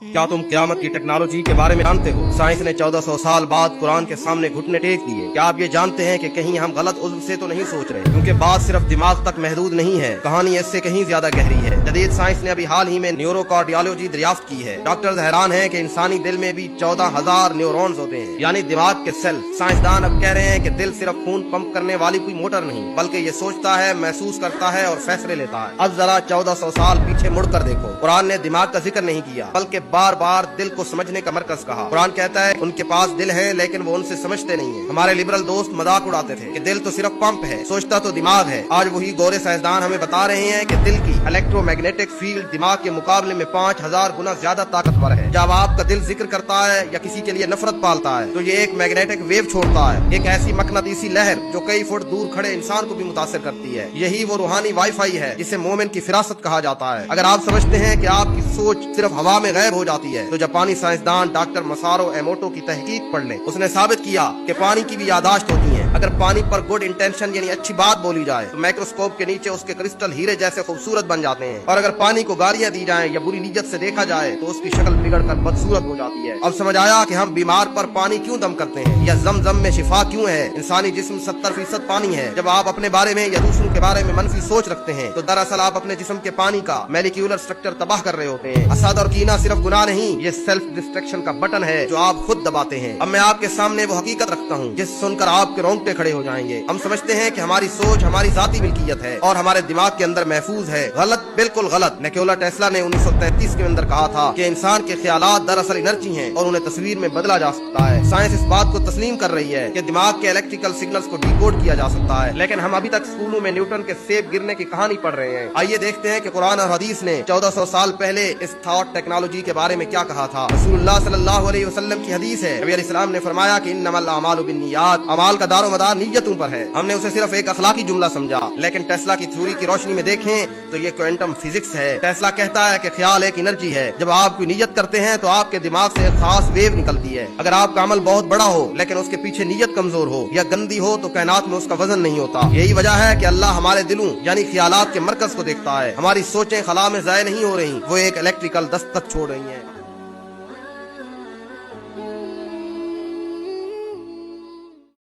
क्या तुम क़यामत की टेक्नोलॉजी के बारे में जानते हो? साइंस ने 1400 साल बाद कुरान के सामने घुटने टेक दिए। क्या आप ये जानते हैं कि कहीं हम गलत उज़्व से तो नहीं सोच रहे? क्योंकि बात सिर्फ दिमाग तक महदूद नहीं है, कहानी इससे कहीं ज्यादा गहरी है। जदीद साइंस ने अभी हाल ही में न्यूरोकार्डियोलॉजी दरियाफ्त की है। डॉक्टर्स हैरान हैं कि इंसानी दिल में भी 14,000 न्यूरॉन्स होते हैं, यानी दिमाग के सेल। साइंसदान अब कह रहे हैं कि दिल सिर्फ खून पंप करने वाली कोई मोटर नहीं, बल्कि ये सोचता है, महसूस करता है और फैसले लेता है। अब जरा 1400 साल पीछे मुड़कर देखो। कुरान ने दिमाग का जिक्र नहीं किया, बल्कि बार बार दिल को समझने का मरकज कहा। कुरान कहता है उनके पास दिल है लेकिन वो उनसे समझते नहीं है। हमारे लिबरल दोस्त मजाक उड़ाते थे कि दिल तो सिर्फ पंप है, सोचता तो दिमाग है। आज वही गोरे साइंसदान हमें बता रहे हैं कि दिल की इलेक्ट्रोमैग्नेटिक फील्ड दिमाग के मुकाबले में 5000 गुना ज्यादा ताकतवर है। जब आपका दिल जिक्र करता है या किसी के लिए नफरत पालता है तो ये एक मैग्नेटिक वेव छोड़ता है, एक ऐसी मकनातीसी लहर जो कई फुट दूर खड़े इंसान को भी मुतासिर करती है। यही वो रूहानी वाईफाई है जिसे मोमिन की फिरासत कहा जाता है। अगर आप समझते हैं कि आपकी सोच सिर्फ हवा में गायब हो जाती है तो जापानी साइंसदान डॉक्टर मसारो एमोटो की तहकीक पढ़ लें। उसने साबित किया कि पानी की भी यादाश्त होती है। अगर पानी पर गुड इंटेंशन यानी अच्छी बात बोली जाए तो माइक्रोस्कोप के नीचे उसके क्रिस्टल हीरे जैसे खूबसूरत बन जाते हैं, और अगर पानी को गालियां दी जाएं या बुरी नीयत से देखा जाए तो उसकी शक्ल बिगड़कर बदसूरत हो जाती है। अब समझ आया कि हम बीमार पर पानी क्यों दम करते हैं, या ज़म-ज़म में शिफा क्यों है। इंसानी जिस्म 70% पानी है। जब आप अपने बारे में या दूसरों के बारे में मनफी सोच रखते हैं तो दरअसल आप अपने जिस्म के पानी का मॉलिक्यूलर स्ट्रक्चर तबाह कर रहे होते हैं। असद और कीना सिर्फ गुनाह नहीं, ये सेल्फ डिस्ट्रक्शन का बटन है जो आप खुद दबाते हैं। अब मैं आपके सामने वो हकीकत रखता हूँ जिस सुनकर आपके रोंगटे खड़े हो जाएंगे। हम समझते हैं कि हमारी सोच हमारी जाती मिल्कियत है और हमारे दिमाग के अंदर महफूज है। गलत, बिल्कुल गलत। निकोला टेस्ला ने 1933 के अंदर कहा था कि इंसान के ख्यालात दरअसल एनर्जी हैं और उन्हें तस्वीर में बदला जा सकता है। साइंस इस बात को तस्लीम कर रही है कि दिमाग के इलेक्ट्रिकल सिग्नल्स को डिकोड किया जा सकता है, लेकिन हम अभी तक स्कूलों में न्यूटन के सेब गिरने की कहानी पढ़ रहे हैं। आइए देखते हैं कि कुरान और हदीस ने 1400 साल पहले इस थॉट टेक्नोलॉजी के बारे में क्या कहा था। रसूलुल्लाह सल्लल्लाहु अलैहि वसल्लम की हदीस है, नबी अलैहिस्सलाम ने फरमाया कि इन्नमल अमालु बिन्नियात, अमाल का दारोमदार नियतों पर है। हमने उसे सिर्फ एक अखलाकी जुमला समझा, लेकिन टेस्ला की थ्योरी की रोशनी में देखें तो ये क्वांटम फिजिक्स है। टेस्ला कहता है कि ख्याल एक एनर्जी है। जब आप कोई नियत करते हैं तो आपके दिमाग से एक खास वेव निकलती है। अगर आपका अमल बहुत बड़ा हो लेकिन उसके पीछे नियत कमजोर हो या गंदी हो तो कायनात में उसका वजन नहीं होता। यही वजह है कि अल्लाह हमारे दिलों यानी ख्यालात के मरकज को देखता है। हमारी सोचें खला में जाया नहीं हो रही, वो एक इलेक्ट्रिकल दस्तक छोड़ रही हैं।